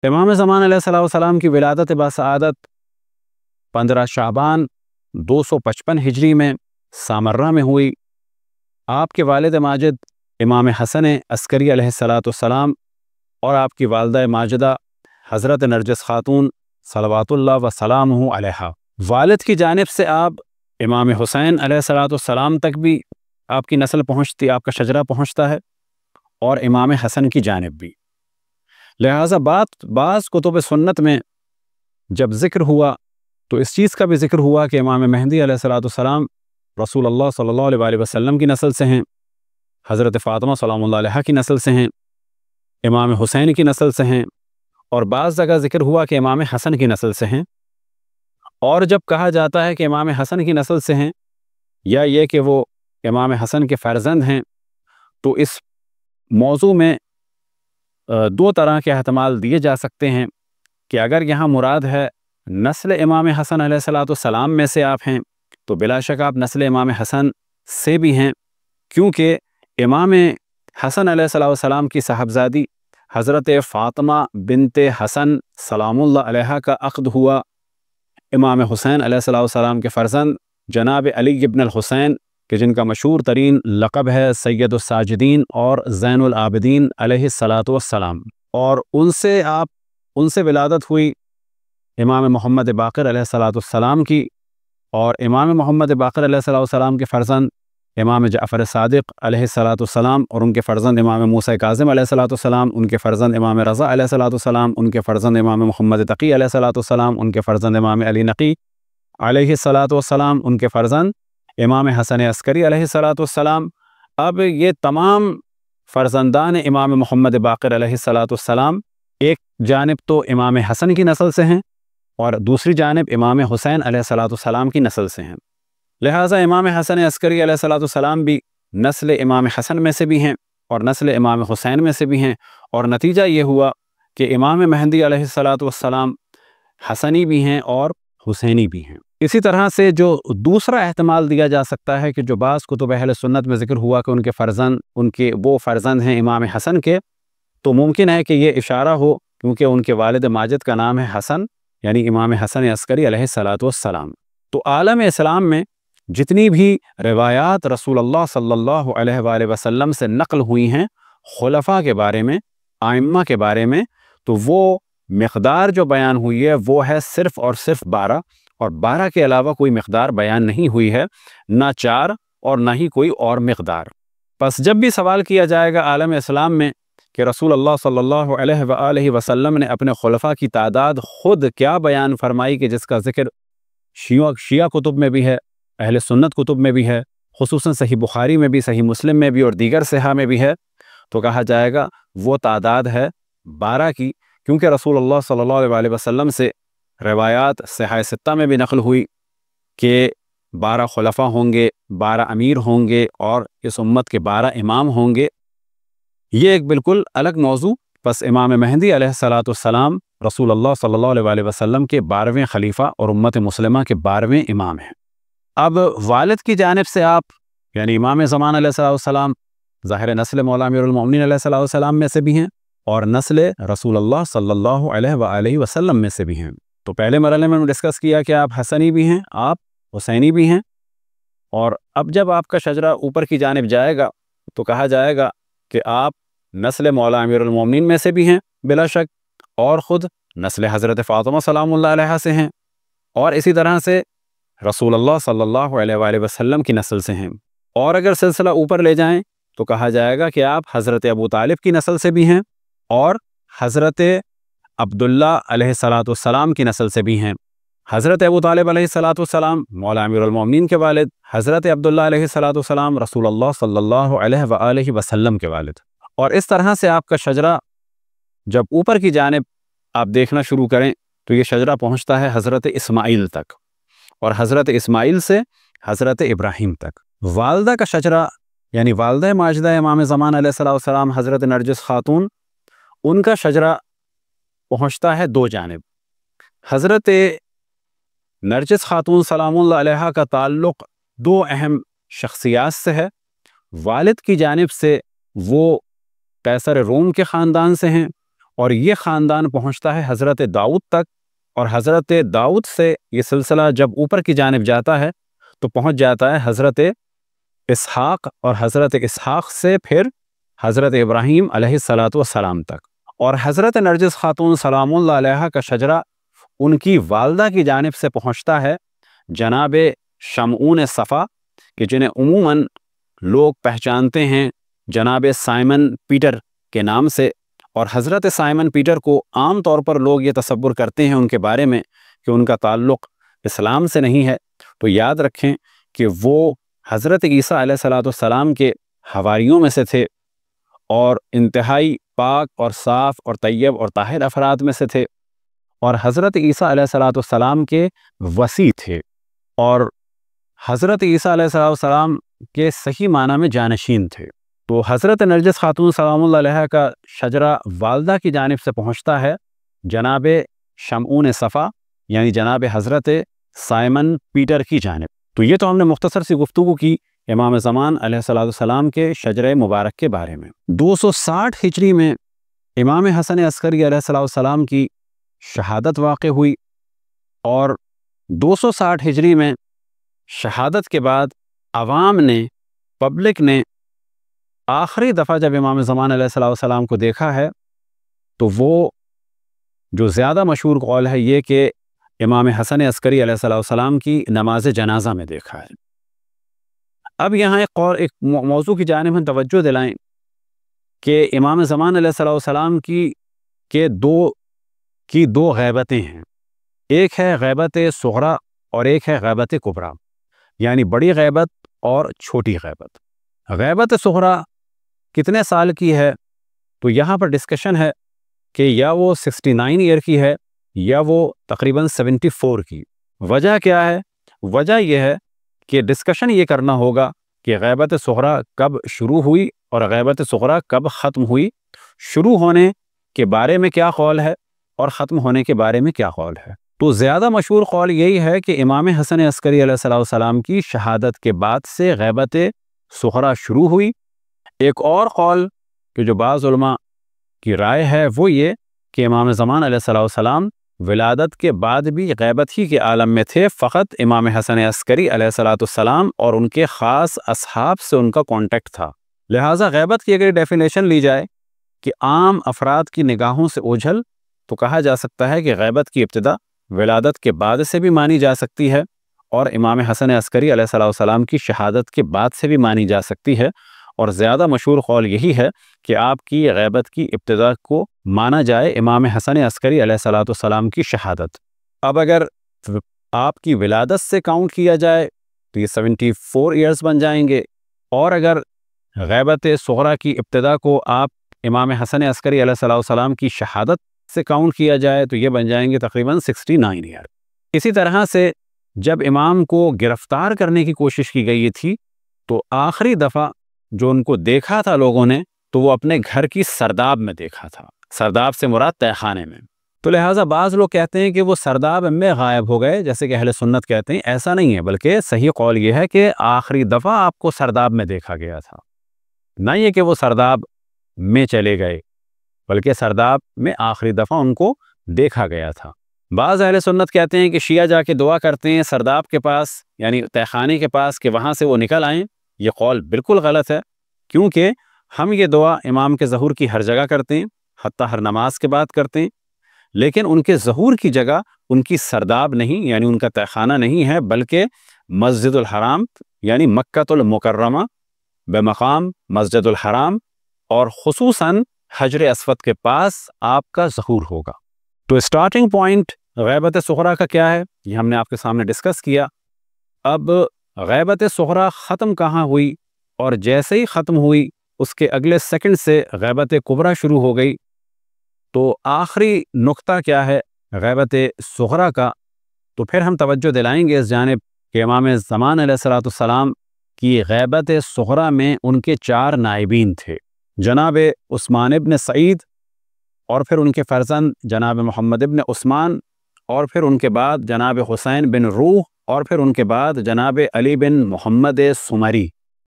امام زمان علیہ السلام کی ولادت باسعادت 15 شعبان 255 ہجری میں سامرہ میں ہوئی۔ آپ کے والد ماجد امام حسن عسکری علیہ السلام اور آپ کی والدہ ماجدہ حضرت نرجس خاتون صلوات اللہ وسلامہ علیہا۔ والد کی جانب سے آپ امام حسین علیہ السلام تک بھی آپ کی نسل پہنچتی، آپ کا شجرہ پہنچتا ہے، اور امام حسن کی جانب بھی۔ لہٰذا بعض کتب سنت میں جب ذکر ہوا تو اس چیز کا بھی ذکر ہوا کہ امام مہدی علیہ السلام رسول اللہ صلی اللہ علیہ وسلم کی نسل سے ہیں، حضرت فاطمہ سلام اللہ علیہ کی نسل سے ہیں، امام حسین کی نسل سے ہیں، اور بعض جگہ ذکر ہوا کہ امام حسن کی نسل سے ہیں۔ اور جب کہا جاتا ہے کہ امام حسن کی نسل سے ہیں یا یہ کہ وہ امام حسن کے فرزند ہیں، تو اس موضوع میں دو طرح کے احتمال دیے جا سکتے ہیں کہ اگر یہاں مراد ہے نسل امام حسن علیہ السلام میں سے آپ ہیں تو بلا شک آپ نسل امام حسن سے بھی ہیں، کیونکہ امام حسن علیہ السلام کی صاحبزادی حضرت فاطمہ بنت حسن سلام اللہ علیہ کا عقد ہوا امام حسین علیہ السلام کے فرزند جناب علی ابن الحسین کہ جن کا مشہور ترین لقب ہے سید الساجدین اور زین العابدین علیہ السلام، اور ان سے ولادت ہوئی امام محمد باقر علیہ السلام کی، اور امام محمد باقر علیہ السلام کے فرزند امام جعفر صادق علیہ السلام، اور ان کے فرزند امام موسیٰ کاظم علیہ السلام، ان کے فرزند امام رضا علیہ السلام، ان کے فرزند امام محمد تقی علیہ السلام، ان کے فرزند امام علی نقی علیہ السلام، ان کے فرزند امام حسن عسکری علیہ السلام۔ اب یہ تمام فرزندان امام محمد باقر علیہ السلام ایک جانب تو امام حسن کی نسل سے ہیں اور دوسری جانب امام حسین علیہ السلام کی نسل سے ہیں۔ لہٰذا امام حسن عسکری علیہ السلام بھی نسل امام حسن میں سے بھی ہیں اور نسل امام حسین میں سے بھی ہیں، اور نتیجہ یہ ہوا کہ امام مہدی علیہ السلام حسنی بھی ہیں اور حسینی بھی ہیں۔ اسی طرح سے جو دوسرا احتمال دیا جا سکتا ہے کہ جو بعض کتب اہل سنت میں ذکر ہوا کہ ان کے وہ فرزند ہیں امام حسن کے، تو ممکن ہے کہ یہ اشارہ ہو کیونکہ ان کے والد ماجد کا نام ہے حسن، یعنی امام حسن عسکری علیہ السلام۔ تو عالم اسلام میں جتنی بھی روایات رسول اللہ صلی اللہ علیہ وآلہ وسلم سے نقل ہوئی ہیں خلفاء کے بارے میں، ائمہ کے بارے میں، تو وہ مقدار جو بیان ہوئی ہے وہ ہے صرف اور صرف 12، اور 12 کے علاوہ کوئی مقدار بیان نہیں ہوئی ہے، نہ 4 اور نہ ہی کوئی اور مقدار۔ پس جب بھی سوال کیا جائے گا عالم اسلام میں کہ رسول اللہ صلی اللہ علیہ وآلہ وسلم نے اپنے خلفاء کی تعداد خود کیا بیان فرمائی کہ جس کا ذکر شیعہ کتب میں بھی ہے، اہل سنت کتب میں بھی ہے، خصوصاً صحیح بخاری میں بھی، صحیح مسلم میں بھی اور دیگر صحاح میں بھی ہے، تو کہا جائے گا وہ تعداد ہے 12 کی، کیونکہ رسول اللہ صلی اللہ علیہ وسلم سے روایات صحاح ستہ میں بھی نقل ہوئی کہ 12 خلفاء ہوں گے، 12 امیر ہوں گے اور اس امت کے 12 امام ہوں گے۔ یہ ایک بالکل الگ موضوع۔ پس امام مہدی علیہ السلام رسول اللہ صلی اللہ علیہ وسلم کے 12ویں خلیفہ اور امت مسلمہ کے 12ویں امام ہیں۔ اب والد کی جانب سے آپ یعنی امام زمان علیہ السلام ظاہر نسل مولا امیر المومنین علیہ السلام میں سے بھی ہیں اور نسل رسول اللہ صلی اللہ علیہ وآلہ وسلم میں سے بھی ہیں۔ تو پہلے مرحلے میں ڈسکس کیا کہ آپ حسنی بھی ہیں، آپ حسینی بھی ہیں، اور اب جب آپ کا شجرہ اوپر کی جانب جائے گا تو کہا جائے گا کہ آپ نسل مولا امیر المومنین میں سے بھی ہیں بلا شک، اور خود نسل حضرت فاطمہ سلام اللہ علیہ سے ہیں، اور اسی طرح سے رسول اللہ صلی اللہ علیہ وآلہ وسلم کی نسل سے ہیں۔ اور اگر سلسلہ اوپر لے جائیں تو کہا جائے گا کہ آپ حضرت ابو طالب کی نسل سے بھی ہیں اور حضرت عبداللہ علیہ السلام کی نسل سے بھی ہیں۔ حضرت ابو طالب علیہ السلام مولا امیر المومنین کے والد، حضرت عبداللہ علیہ السلام رسول اللہ صلی اللہ علیہ وآلہ وسلم کے والد، اور اس طرح سے آپ کا شجرہ جب اوپر کی جانب آپ دیکھنا شروع کریں تو یہ شجرہ پہنچتا ہے حضرت اسماعیل تک، اور حضرت اسماعیل سے حضرت ابراہیم تک۔ والدہ کا شجرہ یعنی والدہ ماجدہ امام زمان علیہ السلام حضرت نرجس خاتون، ان کا شجرہ پہنچتا ہے 2 جانب۔ حضرت نرجس خاتون سلام اللہ علیہ کا تعلق 2 اہم شخصیات سے ہے۔ والد کی جانب سے وہ قیصر روم کے خاندان سے ہیں، اور یہ خاندان پہنچتا ہے حضرت داؤد تک، اور حضرت داؤد سے یہ سلسلہ جب اوپر کی جانب جاتا ہے تو پہنچ جاتا ہے حضرت اسحاق، اور حضرت اسحاق سے پھر حضرت ابراہیم علیہ السلام تک۔ اور حضرت نرجس خاتون سلام اللہ علیہا کا شجرہ ان کی والدہ کی جانب سے پہنچتا ہے جناب شمعون صفا، کہ جنہیں عموماً لوگ پہچانتے ہیں جناب سائمن پیٹر کے نام سے، اور حضرت سائمن پیٹر کو عام طور پر لوگ یہ تصور کرتے ہیں ان کے بارے میں کہ ان کا تعلق اسلام سے نہیں ہے، تو یاد رکھیں کہ وہ حضرت عیسیٰ علیہ السلام کے حواریوں میں سے تھے، اور انتہائی پاک اور صاف اور طیب اور طاہر افراد میں سے تھے، اور حضرت عیسیٰ علیہ السلام کے وصی تھے، اور حضرت عیسیٰ علیہ السلام کے صحیح معنی میں جانشین تھے۔ تو حضرت نرجس خاتون سلام اللہ علیہ کا شجرہ والدہ کی جانب سے پہنچتا ہے جناب شمعون صفا، یعنی جناب حضرت سائمن پیٹر کی جانب۔ تو یہ تو ہم نے مختصر سی گفتگو کی امام زمان علیہ السلام کے شجرہ مبارک کے بارے میں۔ 260 ہجری میں امام حسن عسکری علیہ السلام کی شہادت واقع ہوئی، اور 260 ہجری میں شہادت کے بعد عوام نے، پبلک نے آخری دفعہ جب امام زمان علیہ السلام کو دیکھا ہے تو وہ جو زیادہ مشہور قول ہے یہ کہ امام حسن عسکری علیہ السلام کی نماز جنازہ میں دیکھا ہے۔ اب یہاں ایک موضوع کی جانب ہم توجہ دلائیں کہ امام زمان علیہ السلام کی دو غیبتیں ہیں، ایک ہے غیبت صغریٰ اور ایک ہے غیبت کبریٰ، یعنی بڑی غیبت اور چھوٹی غیبت۔ غیبت صغریٰ کتنے سال کی ہے؟ تو یہاں پر ڈسکشن ہے کہ یا وہ 69 ایئر کی ہے یا وہ تقریباً 74 کی۔ وجہ کیا ہے؟ وجہ یہ ہے کہ ڈسکشن یہ کرنا ہوگا کہ غیبت صغریٰ کب شروع ہوئی اور غیبت صغریٰ کب ختم ہوئی، شروع ہونے کے بارے میں کیا قول ہے اور ختم ہونے کے بارے میں کیا قول ہے۔ تو زیادہ مشہور قول یہی ہے کہ امام حسن عسکری علیہ السلام کی شہادت کے بعد سے غیبت صغریٰ شروع ہوئی۔ ایک اور قول کہ جو بعض علماء کی رائے ہے وہ یہ کہ امام زمان علیہ السلام ولادت کے بعد بھی غیبت ہی کے عالم میں تھے، فقط امام حسن عسکری علیہ السلام اور ان کے خاص اصحاب سے ان کا کانٹیکٹ تھا۔ لہٰذا غیبت کی اگر ڈیفینیشن لی جائے کہ عام افراد کی نگاہوں سے اوجھل، تو کہا جا سکتا ہے کہ غیبت کی ابتدا ولادت کے بعد سے بھی مانی جا سکتی ہے، اور امام حسن عسکری علیہ السلام کی شہادت کے بعد سے بھی مانی جا سکتی ہے، اور زیادہ مشہور قول یہی ہے کہ آپ کی غیبت کی ابتدا کو مانا جائے امام حسن عسکری علیہ السلام کی شہادت۔ اب اگر آپ کی ولادت سے کاؤنٹ کیا جائے تو یہ 74 ایئرز بن جائیں گے، اور اگر غیبت صغریٰ کی ابتدا کو آپ امام حسن عسکری علیہ السلام کی شہادت سے کاؤنٹ کیا جائے تو یہ بن جائیں گے تقریباً 69 ایئر۔ اسی طرح سے جب امام کو گرفتار کرنے کی کوشش کی گئی تھی تو آخری دفعہ جو ان کو دیکھا تھا لوگوں نے تو وہ اپنے گھر کی سرداب میں دیکھا تھا، سرداب سے مراد تہہ خانے میں۔ تو لہٰذا بعض لوگ کہتے ہیں کہ وہ سرداب میں غائب ہو گئے، جیسے کہ اہل سنت کہتے ہیں، ایسا نہیں ہے، بلکہ صحیح قول یہ ہے کہ آخری دفعہ آپ کو سرداب میں دیکھا گیا تھا، نہ یہ کہ وہ سرداب میں چلے گئے، بلکہ سرداب میں آخری دفعہ ان کو دیکھا گیا تھا۔ بعض اہل سنت کہتے ہیں کہ شیعہ جا کے دعا کرتے ہیں سرداب کے پاس، یعنی تہہ خانے کے پاس، کہ وہاں سے وہ نکل آئیں۔ یہ قول بالکل غلط ہے، کیونکہ ہم یہ دعا امام کے ظہور کی ہر جگہ کرتے ہیں، حتیٰ ہر نماز کے بعد کرتے ہیں، لیکن ان کے ظہور کی جگہ ان کی سرداب نہیں، یعنی ان کا تہہ خانہ نہیں ہے، بلکہ مسجد الحرام یعنی مکۃ المکرمہ بمقام مسجد الحرام، اور خصوصاً حجر اسود کے پاس آپ کا ظہور ہوگا۔ تو اسٹارٹنگ پوائنٹ غیبت صغریٰ کا کیا ہے یہ ہم نے آپ کے سامنے ڈسکس کیا۔ اب غیبت صغریٰ ختم کہاں ہوئی، اور جیسے ہی ختم ہوئی اس کے اگلے سیکنڈ سے غیبت کبریٰ شروع ہو گئی۔ تو آخری نقطہ کیا ہے غیبت صغریٰ کا، تو پھر ہم توجہ دلائیں گے اس جانب کہ امام زمان علیہ السلام کی غیبت صغریٰ میں ان کے 4 نائبین تھے، جناب عثمان ابن سعید، اور پھر ان کے فرزند جناب محمد ابن عثمان، اور پھر ان کے بعد جناب حسین بن روح، اور پھر ان کے بعد جناب علی بن محمد سمری۔